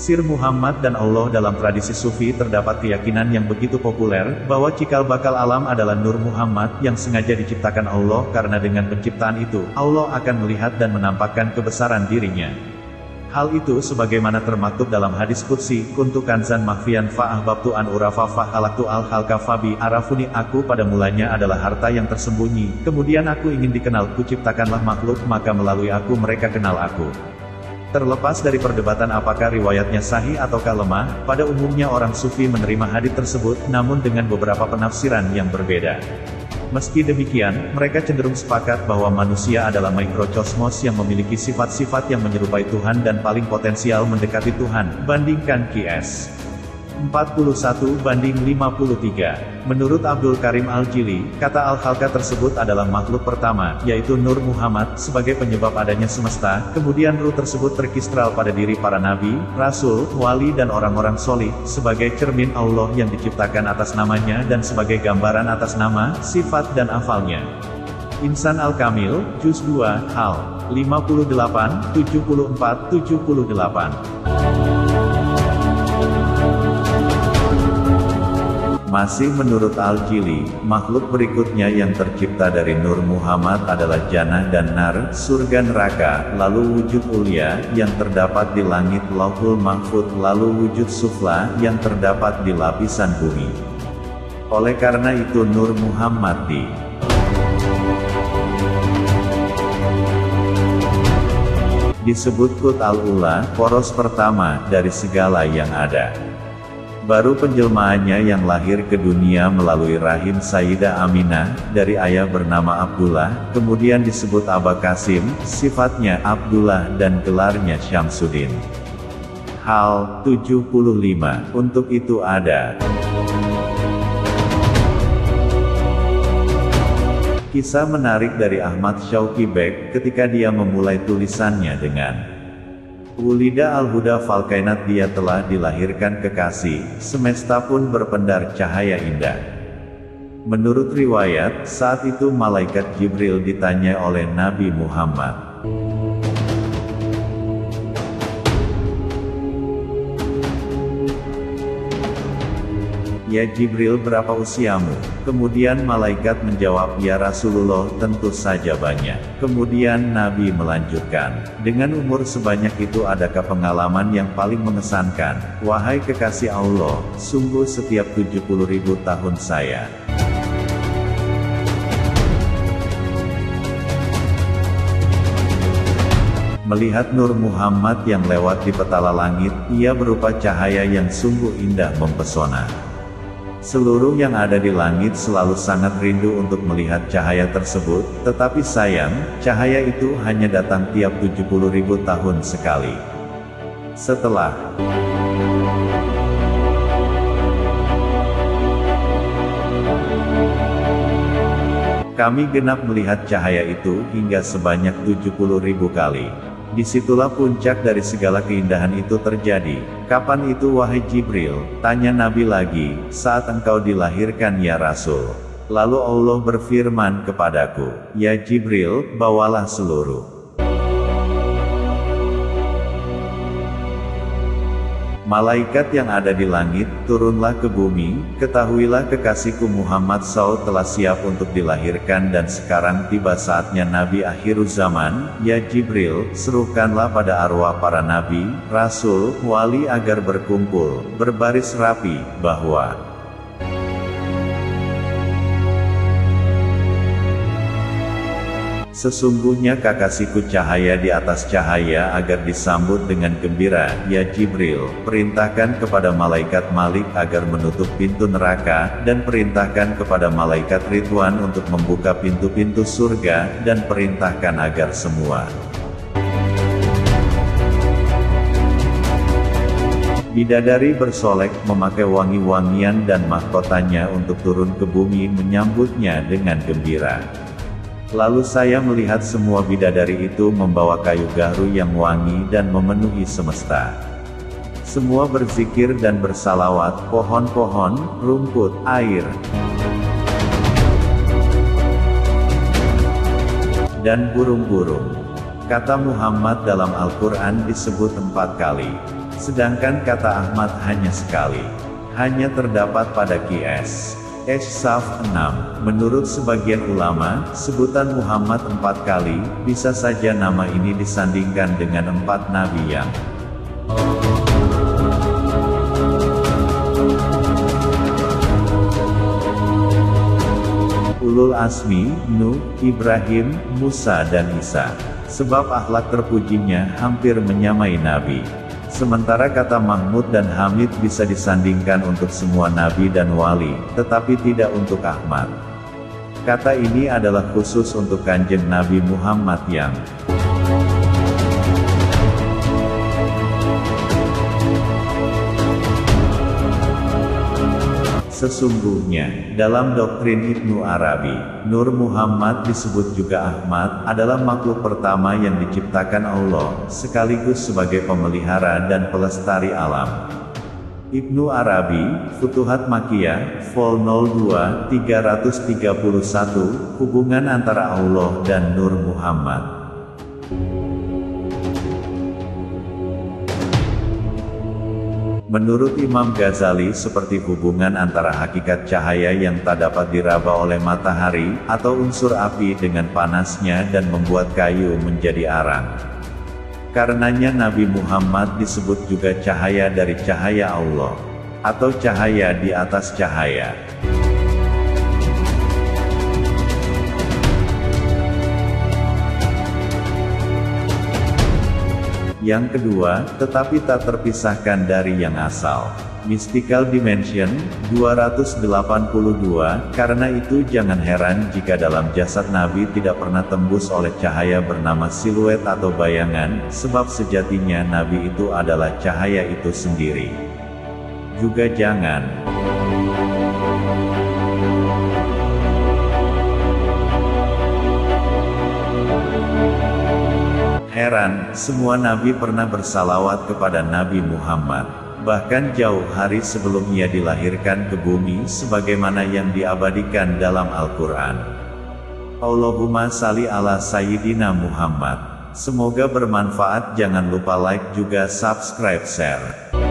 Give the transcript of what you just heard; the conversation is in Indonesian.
Sir Muhammad dan Allah. Dalam tradisi Sufi terdapat keyakinan yang begitu populer, bahwa cikal bakal alam adalah Nur Muhammad, yang sengaja diciptakan Allah karena dengan penciptaan itu, Allah akan melihat dan menampakkan kebesaran dirinya. Hal itu sebagaimana termaktub dalam hadis qudsi, kuntu kanzan mahfian fa'ahbabtu an urafa fa'halaktu al-halka fabi arafuni, aku pada mulanya adalah harta yang tersembunyi, kemudian aku ingin dikenal, kuciptakanlah makhluk, maka melalui aku mereka kenal aku. Terlepas dari perdebatan apakah riwayatnya sahih ataukah lemah, pada umumnya orang Sufi menerima hadits tersebut, namun dengan beberapa penafsiran yang berbeda. Meski demikian, mereka cenderung sepakat bahwa manusia adalah mikrokosmos yang memiliki sifat-sifat yang menyerupai Tuhan dan paling potensial mendekati Tuhan, bandingkan Qs. 41:53. Menurut Abdul Karim Al-Jili, kata Al-Khalqa tersebut adalah makhluk pertama, yaitu Nur Muhammad, sebagai penyebab adanya semesta, kemudian ruh tersebut terkistral pada diri para nabi, rasul, wali dan orang-orang solih, sebagai cermin Allah yang diciptakan atas namanya dan sebagai gambaran atas nama, sifat dan afalnya. Insan Al-Kamil, Juz 2, Hal 58, 74, 78. Masih menurut Al-Jili, makhluk berikutnya yang tercipta dari Nur Muhammad adalah Jannah dan Nar, surga neraka, lalu wujud Ulya, yang terdapat di langit Lauhul Mahfudz, lalu wujud Sufla, yang terdapat di lapisan bumi. Oleh karena itu Nur Muhammad disebut Qut al-Ula, poros pertama, dari segala yang ada. Baru penjelmaannya yang lahir ke dunia melalui rahim Sayyidah Aminah, dari ayah bernama Abdullah, kemudian disebut Aba Qasim, sifatnya Abdullah dan gelarnya Syamsuddin. Hal 75. Untuk itu ada kisah menarik dari Ahmad Syauqi Beg, ketika dia memulai tulisannya dengan Wulida al-Huda falkainat, dia telah dilahirkan kekasih, semesta pun berpendar cahaya indah. Menurut riwayat, saat itu malaikat Jibril ditanya oleh Nabi Muhammad, "Ya Jibril, berapa usiamu?" Kemudian malaikat menjawab, "Ya Rasulullah, tentu saja banyak." Kemudian Nabi melanjutkan, "Dengan umur sebanyak itu adakah pengalaman yang paling mengesankan? Wahai kekasih Allah, sungguh setiap 70.000 tahun saya melihat Nur Muhammad yang lewat di petala langit, ia berupa cahaya yang sungguh indah mempesona. Seluruh yang ada di langit selalu sangat rindu untuk melihat cahaya tersebut, tetapi sayang, cahaya itu hanya datang tiap 70.000 tahun sekali. Setelah kami genap melihat cahaya itu hingga sebanyak 70.000 kali. Disitulah puncak dari segala keindahan itu terjadi. Kapan itu wahai Jibril? Tanya Nabi lagi, saat engkau dilahirkan ya Rasul. Lalu Allah berfirman kepadaku, ya Jibril, bawalah seluruh malaikat yang ada di langit, turunlah ke bumi, ketahuilah kekasihku Muhammad SAW telah siap untuk dilahirkan dan sekarang tiba saatnya Nabi akhiruz zaman, ya Jibril, serukanlah pada arwah para Nabi, Rasul, Wali agar berkumpul, berbaris rapi, bahwa sesungguhnya kekasihku cahaya di atas cahaya agar disambut dengan gembira, ya Jibril, perintahkan kepada malaikat Malik agar menutup pintu neraka, dan perintahkan kepada malaikat Ridwan untuk membuka pintu-pintu surga, dan perintahkan agar semua bidadari bersolek, memakai wangi-wangian dan mahkotanya untuk turun ke bumi menyambutnya dengan gembira. Lalu saya melihat semua bidadari itu membawa kayu gaharu yang wangi dan memenuhi semesta. Semua berzikir dan bersalawat, pohon-pohon, rumput, air, dan burung-burung. Kata Muhammad dalam Al-Quran disebut 4 kali. Sedangkan kata Ahmad hanya sekali. Hanya terdapat pada Qs. Saf 6. Menurut sebagian ulama, sebutan Muhammad 4 kali, bisa saja nama ini disandingkan dengan 4 nabi yang Ulul Azmi, Nuh, Ibrahim, Musa dan Isa. Sebab akhlak terpujinya hampir menyamai nabi. Sementara kata Mahmud dan Hamid bisa disandingkan untuk semua nabi dan wali, tetapi tidak untuk Ahmad. Kata ini adalah khusus untuk Kanjeng Nabi Muhammad yang sesungguhnya, dalam doktrin Ibnu Arabi, Nur Muhammad disebut juga Ahmad, adalah makhluk pertama yang diciptakan Allah, sekaligus sebagai pemelihara dan pelestari alam. Ibnu Arabi, Futuhat Makkiyah, Vol 02, 331, hubungan antara Allah dan Nur Muhammad. Menurut Imam Ghazali seperti hubungan antara hakikat cahaya yang tak dapat diraba oleh matahari, atau unsur api dengan panasnya dan membuat kayu menjadi arang. Karenanya Nabi Muhammad disebut juga cahaya dari cahaya Allah, atau cahaya di atas cahaya. Yang kedua, tetapi tak terpisahkan dari yang asal. Mystical Dimension, 282, karena itu jangan heran jika dalam jasad Nabi tidak pernah tembus oleh cahaya bernama siluet atau bayangan, sebab sejatinya Nabi itu adalah cahaya itu sendiri. Juga jangan heran, semua nabi pernah bersalawat kepada Nabi Muhammad. Bahkan jauh hari sebelum ia dilahirkan ke bumi sebagaimana yang diabadikan dalam Al-Quran. Allahumma salli ala Sayyidina Muhammad. Semoga bermanfaat, jangan lupa like juga subscribe share.